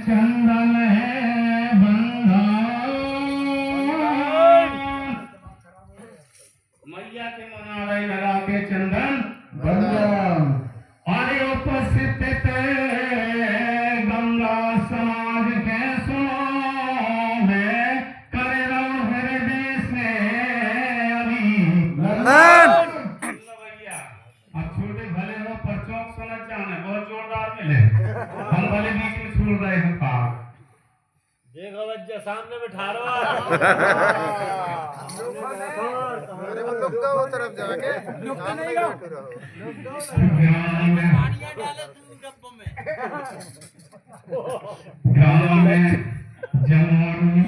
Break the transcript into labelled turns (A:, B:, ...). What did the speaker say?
A: चंदन बंधा मैया के मनाड़ई लगा के चंदन बंधन और उपस्थित थे गंगा समाज के सुनो करे हृदय से अभी भैया अब छोटे भले हो पर चौक सुनना चाहने बहुत जोरदार मिले हम भले बीच में छोड़ रहे हैं पार
B: देखो बच्चा सामने बैठा रहा
C: अरे वो लोग वो तरफ जाके नहीं गा
A: गाँव में जमुना